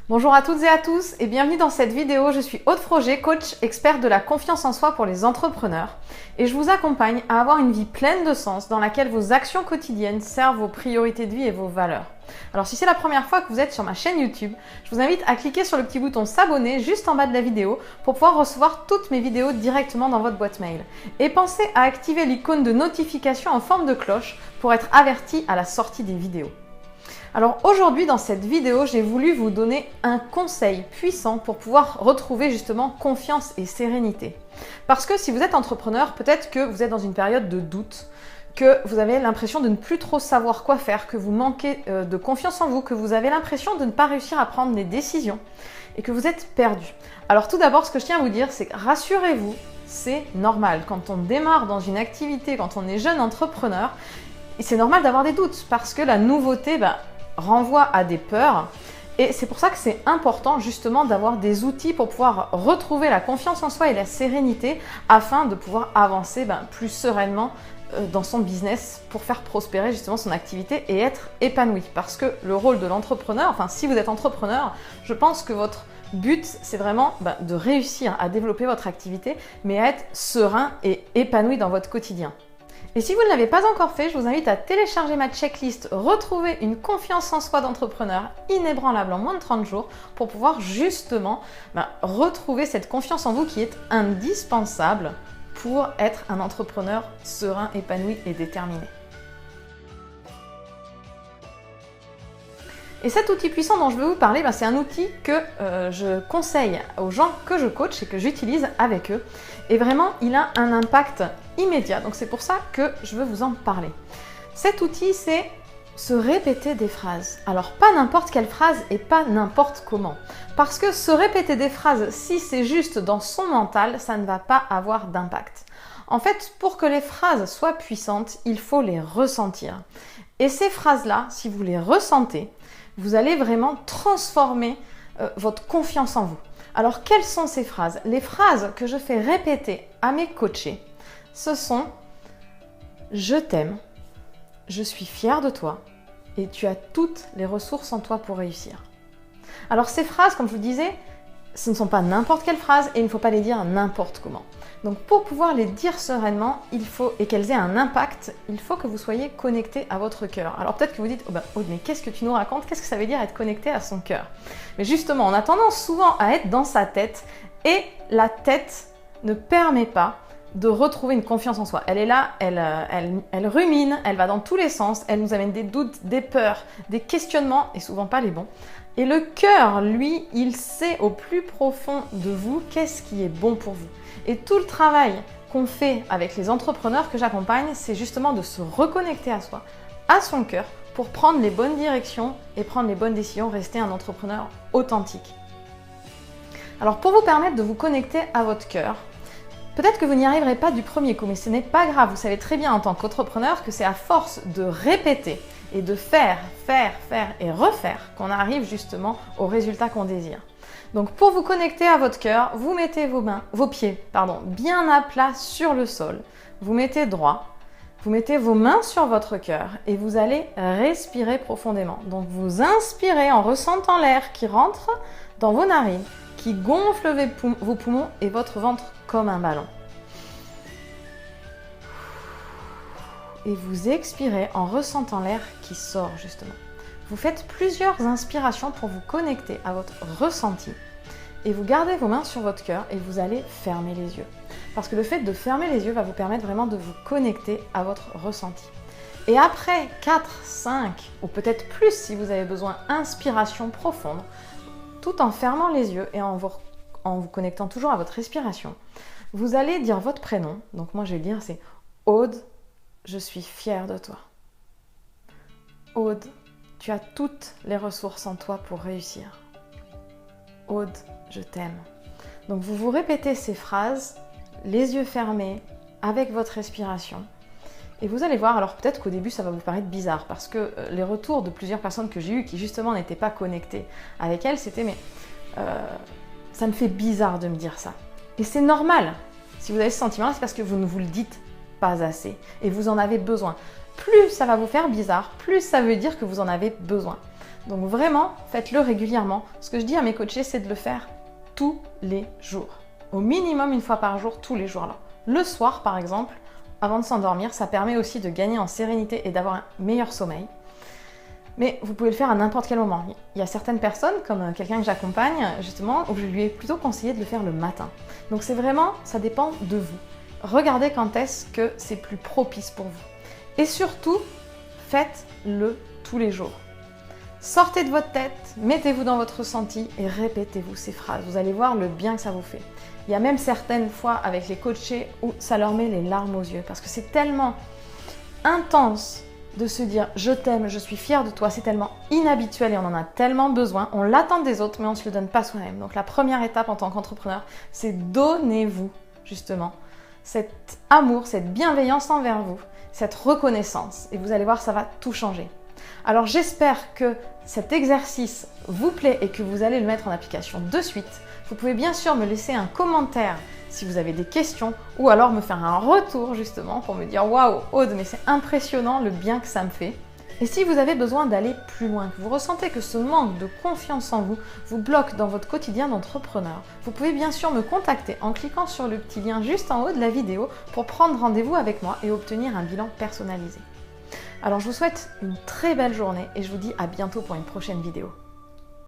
Bonjour à toutes et à tous et bienvenue dans cette vidéo. Je suis Aude Froger, coach expert de la confiance en soi pour les entrepreneurs et je vous accompagne à avoir une vie pleine de sens dans laquelle vos actions quotidiennes servent vos priorités de vie et vos valeurs. Alors si c'est la première fois que vous êtes sur ma chaîne YouTube, je vous invite à cliquer sur le petit bouton s'abonner juste en bas de la vidéo pour pouvoir recevoir toutes mes vidéos directement dans votre boîte mail. Et pensez à activer l'icône de notification en forme de cloche pour être averti à la sortie des vidéos. Alors aujourd'hui dans cette vidéo, j'ai voulu vous donner un conseil puissant pour pouvoir retrouver justement confiance et sérénité. Parce que si vous êtes entrepreneur, peut-être que vous êtes dans une période de doute, que vous avez l'impression de ne plus trop savoir quoi faire, que vous manquez de confiance en vous, que vous avez l'impression de ne pas réussir à prendre des décisions et que vous êtes perdu. Alors tout d'abord, ce que je tiens à vous dire, c'est que rassurez-vous, c'est normal. Quand on démarre dans une activité, quand on est jeune entrepreneur, c'est normal d'avoir des doutes parce que la nouveauté, renvoie à des peurs et c'est pour ça que c'est important justement d'avoir des outils pour pouvoir retrouver la confiance en soi et la sérénité afin de pouvoir avancer plus sereinement dans son business pour faire prospérer justement son activité et être épanoui. Parce que le rôle de l'entrepreneur, enfin si vous êtes entrepreneur, je pense que votre but c'est vraiment de réussir à développer votre activité mais à être serein et épanoui dans votre quotidien. Et si vous ne l'avez pas encore fait, je vous invite à télécharger ma checklist Retrouver une confiance en soi d'entrepreneur inébranlable en moins de 30 jours pour pouvoir justement retrouver cette confiance en vous qui est indispensable pour être un entrepreneur serein, épanoui et déterminé. Et cet outil puissant dont je vais vous parler, c'est un outil que je conseille aux gens que je coach et que j'utilise avec eux. Et vraiment, il a un impact immédiat. Donc c'est pour ça que je veux vous en parler. Cet outil, c'est se répéter des phrases. Alors pas n'importe quelle phrase et pas n'importe comment. Parce que se répéter des phrases, si c'est juste dans son mental, ça ne va pas avoir d'impact. En fait, pour que les phrases soient puissantes, il faut les ressentir. Et ces phrases-là, si vous les ressentez, vous allez vraiment transformer votre confiance en vous. Alors, quelles sont ces phrases? Les phrases que je fais répéter à mes coachés, ce sont « Je t'aime, je suis fière de toi et tu as toutes les ressources en toi pour réussir ». Alors, ces phrases, comme je vous disais, ce ne sont pas n'importe quelle phrase et il ne faut pas les dire n'importe comment. Donc pour pouvoir les dire sereinement, et qu'elles aient un impact, il faut que vous soyez connecté à votre cœur. Alors peut-être que vous dites, Aude, mais qu'est-ce que tu nous racontes? Qu'est-ce que ça veut dire être connecté à son cœur? Mais justement, on a tendance souvent à être dans sa tête et la tête ne permet pas de retrouver une confiance en soi. Elle est là, elle rumine, elle va dans tous les sens, elle nous amène des doutes, des peurs, des questionnements et souvent pas les bons. Et le cœur, lui, il sait au plus profond de vous qu'est-ce qui est bon pour vous. Et tout le travail qu'on fait avec les entrepreneurs que j'accompagne, c'est justement de se reconnecter à soi, à son cœur, pour prendre les bonnes directions et prendre les bonnes décisions, rester un entrepreneur authentique. Alors pour vous permettre de vous connecter à votre cœur, peut-être que vous n'y arriverez pas du premier coup, mais ce n'est pas grave. Vous savez très bien en tant qu'entrepreneur que c'est à force de répéter et de faire et refaire qu'on arrive justement au résultat qu'on désire. Donc pour vous connecter à votre cœur, vous mettez vos pieds bien à plat sur le sol. Vous mettez droit, vous mettez vos mains sur votre cœur et vous allez respirer profondément. Donc vous inspirez en ressentant l'air qui rentre dans vos narines, qui gonfle vos poumons et votre ventre comme un ballon. Et vous expirez en ressentant l'air qui sort justement. Vous faites plusieurs inspirations pour vous connecter à votre ressenti et vous gardez vos mains sur votre cœur et vous allez fermer les yeux. Parce que le fait de fermer les yeux va vous permettre vraiment de vous connecter à votre ressenti. Et après 4, 5 ou peut-être plus si vous avez besoin d'inspiration profonde, tout en fermant les yeux et en vous connectant toujours à votre respiration, vous allez dire votre prénom. Donc moi je vais le dire, c'est Aude, je suis fière de toi. Aude, tu as toutes les ressources en toi pour réussir. Aude, je t'aime. Donc vous vous répétez ces phrases, les yeux fermés, avec votre respiration. Et vous allez voir, alors peut-être qu'au début ça va vous paraître bizarre parce que les retours de plusieurs personnes que j'ai eues qui justement n'étaient pas connectées avec elles, c'était ça me fait bizarre de me dire ça. Et c'est normal. Si vous avez ce sentiment-là, c'est parce que vous ne vous le dites pas assez et vous en avez besoin. Plus ça va vous faire bizarre, plus ça veut dire que vous en avez besoin. Donc vraiment, faites-le régulièrement. Ce que je dis à mes coachés, c'est de le faire tous les jours. Au minimum une fois par jour, tous les jours là. Le soir, par exemple, avant de s'endormir, ça permet aussi de gagner en sérénité et d'avoir un meilleur sommeil. Mais vous pouvez le faire à n'importe quel moment. Il y a certaines personnes, comme quelqu'un que j'accompagne, justement, où je lui ai plutôt conseillé de le faire le matin. Donc c'est vraiment, ça dépend de vous. Regardez quand est-ce que c'est plus propice pour vous. Et surtout, faites-le tous les jours. Sortez de votre tête, mettez-vous dans votre ressenti et répétez-vous ces phrases. Vous allez voir le bien que ça vous fait. Il y a même certaines fois avec les coachés où ça leur met les larmes aux yeux parce que c'est tellement intense de se dire « je t'aime, je suis fière de toi », c'est tellement inhabituel et on en a tellement besoin. On l'attend des autres mais on ne se le donne pas soi-même. Donc la première étape en tant qu'entrepreneur, c'est donnez-vous justement cet amour, cette bienveillance envers vous, cette reconnaissance et vous allez voir, ça va tout changer. Alors j'espère que cet exercice vous plaît et que vous allez le mettre en application de suite. Vous pouvez bien sûr me laisser un commentaire si vous avez des questions ou alors me faire un retour justement pour me dire « Waouh Aude, mais c'est impressionnant le bien que ça me fait ». Et si vous avez besoin d'aller plus loin, que vous ressentez que ce manque de confiance en vous vous bloque dans votre quotidien d'entrepreneur, vous pouvez bien sûr me contacter en cliquant sur le petit lien juste en haut de la vidéo pour prendre rendez-vous avec moi et obtenir un bilan personnalisé. Alors je vous souhaite une très belle journée et je vous dis à bientôt pour une prochaine vidéo.